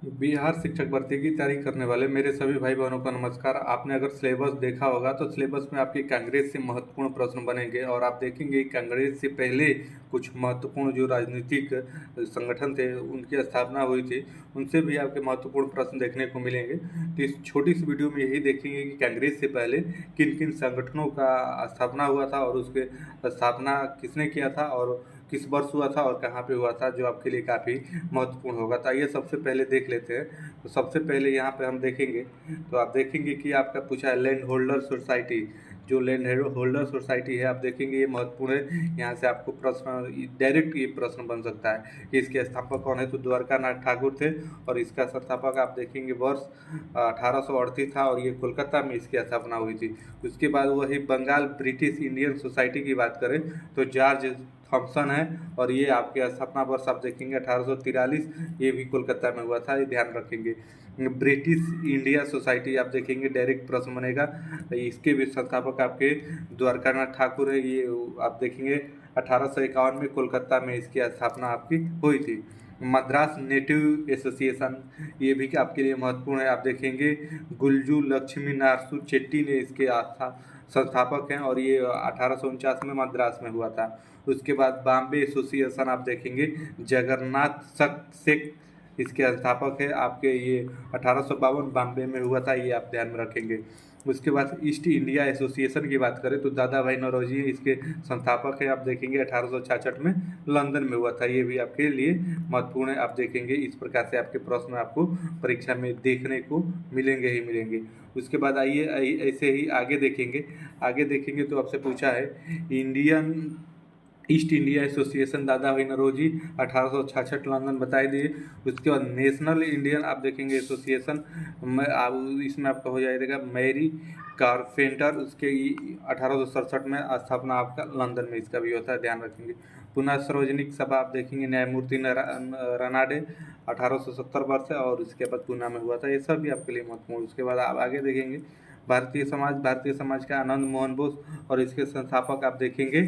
बिहार शिक्षक भर्ती की तैयारी करने वाले मेरे सभी भाई बहनों का नमस्कार। आपने अगर सिलेबस देखा होगा तो सिलेबस में आपके कांग्रेस से महत्वपूर्ण प्रश्न बनेंगे और आप देखेंगे कांग्रेस से पहले कुछ महत्वपूर्ण जो राजनीतिक संगठन थे उनकी स्थापना हुई थी, उनसे भी आपके महत्वपूर्ण प्रश्न देखने को मिलेंगे। तो इस छोटी सी वीडियो में यही देखेंगे कि कांग्रेस से पहले किन किन संगठनों का स्थापना हुआ था और उसके स्थापना किसने किया था और किस वर्ष हुआ था और कहाँ पे हुआ था, जो आपके लिए काफ़ी महत्वपूर्ण होगा। तो आइए सबसे पहले देख लेते हैं। तो सबसे पहले यहाँ पे हम देखेंगे तो आप देखेंगे कि आपका पूछा है लैंड होल्डर सोसाइटी। जो लैंड होल्डर सोसाइटी है आप देखेंगे ये महत्वपूर्ण है। यहाँ से आपको प्रश्न डायरेक्ट ये प्रश्न बन सकता है कि इसके स्थापक कौन है, तो द्वारकानाथ ठाकुर थे और इसका संस्थापक आप देखेंगे वर्ष 1838 था और ये कोलकाता में इसकी स्थापना हुई थी। उसके बाद वही बंगाल ब्रिटिश इंडियन सोसाइटी की बात करें तो जॉर्ज थॉमसन है और ये आपके स्थापना वर्ष आप देखेंगे 1843, ये भी कोलकाता में हुआ था, ये ध्यान रखेंगे। ब्रिटिश इंडिया सोसाइटी आप देखेंगे डायरेक्ट प्रश्न बनेगा, इसके भी संस्थापक आपके द्वारकानाथ ठाकुर है। ये आप देखेंगे 1851 में कोलकाता में इसकी स्थापना आपकी हुई थी। मद्रास नेटिव एसोसिएशन ये भी आपके लिए महत्वपूर्ण है। आप देखेंगे गुलजू लक्ष्मी नारसू चेट्टी ने इसके संस्थापक हैं और ये 1849 में मद्रास में हुआ था। उसके बाद बॉम्बे एसोसिएशन आप देखेंगे जगन्नाथ शेख इसके संस्थापक है आपके, ये 1852 बॉम्बे में हुआ था, ये आप ध्यान में रखेंगे। उसके बाद ईस्ट इंडिया एसोसिएशन की बात करें तो दादा भाई नौरोजी इसके संस्थापक है, आप देखेंगे 1866 में लंदन में हुआ था, ये भी आपके लिए महत्वपूर्ण है। आप देखेंगे इस प्रकार से आपके प्रश्न आपको परीक्षा में देखने को मिलेंगे ही मिलेंगे। उसके बाद आइए ऐसे ही आगे देखेंगे तो आपसे पूछा है इंडियन ईस्ट इंडिया एसोसिएशन दादा भाई नौरोजी 1866 लंदन बताई दिए। उसके बाद नेशनल इंडियन आप देखेंगे एसोसिएशन इसमें आपका हो जाएगा मैरी कारपेंटर, उसके 1867 में स्थापना आपका लंदन में इसका भी होता है, ध्यान रखेंगे। पुनः सार्वजनिक सभा आप देखेंगे न्यायमूर्ति रनाडे 1870 वर्ष है और उसके बाद पूना में हुआ था, ये सब भी आपके लिए महत्वपूर्ण। उसके बाद आप आगे देखेंगे भारतीय समाज का आनंद मोहन बोस और इसके संस्थापक आप देखेंगे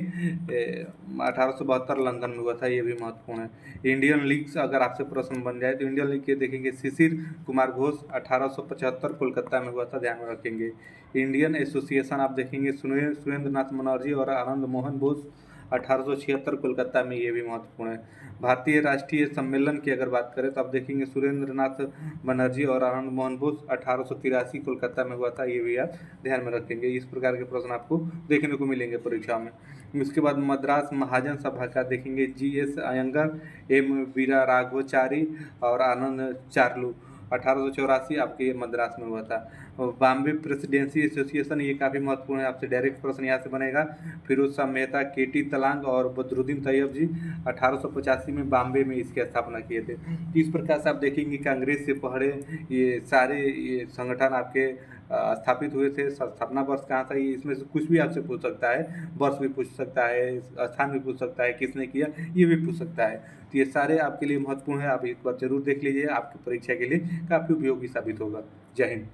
1872 लंदन में हुआ था, ये भी महत्वपूर्ण है। इंडियन लीग अगर आपसे प्रश्न बन जाए तो इंडियन लीग के देखेंगे शिशिर कुमार घोष 1875 कोलकाता में हुआ था, ध्यान में रखेंगे। इंडियन एसोसिएशन आप देखेंगे सुरेंद्र नाथ बनर्जी और आनंद मोहन बोस 1876 कोलकाता में, ये भी महत्वपूर्ण है। भारतीय राष्ट्रीय सम्मेलन की अगर बात करें तो आप देखेंगे सुरेंद्र नाथ बनर्जी और आनंद मोहन बोस 1883 कोलकाता में हुआ था, ये भी आप ध्यान में रखेंगे। इस प्रकार के प्रश्न आपको देखने को मिलेंगे परीक्षा में। उसके बाद मद्रास महाजन सभा का देखेंगे GS अयंगर, M वीरा राघवचारी और आनंद चार्लू 1884 आपके मद्रास में हुआ था। बॉम्बे प्रेसिडेंसी एसोसिएशन ये काफ़ी महत्वपूर्ण है, आपसे डायरेक्ट प्रश्न यहाँ से बनेगा। फिरोज शाह मेहता, KT तलांग और बदरुद्दीन तैयब जी 1885 में बॉम्बे में इसकी स्थापना किए थे। इस प्रकार से आप देखेंगे कांग्रेस से पहले ये सारे ये संगठन आपके स्थापित हुए थे। स्थापना वर्ष कहाँ था, ये इसमें से कुछ भी आपसे पूछ सकता है, वर्ष भी पूछ सकता है, स्थान भी पूछ सकता है, किसने किया ये भी पूछ सकता है। तो ये सारे आपके लिए महत्वपूर्ण है, आप एक बार जरूर देख लीजिए, आपकी परीक्षा के लिए काफ़ी उपयोगी साबित होगा। जय हिंद।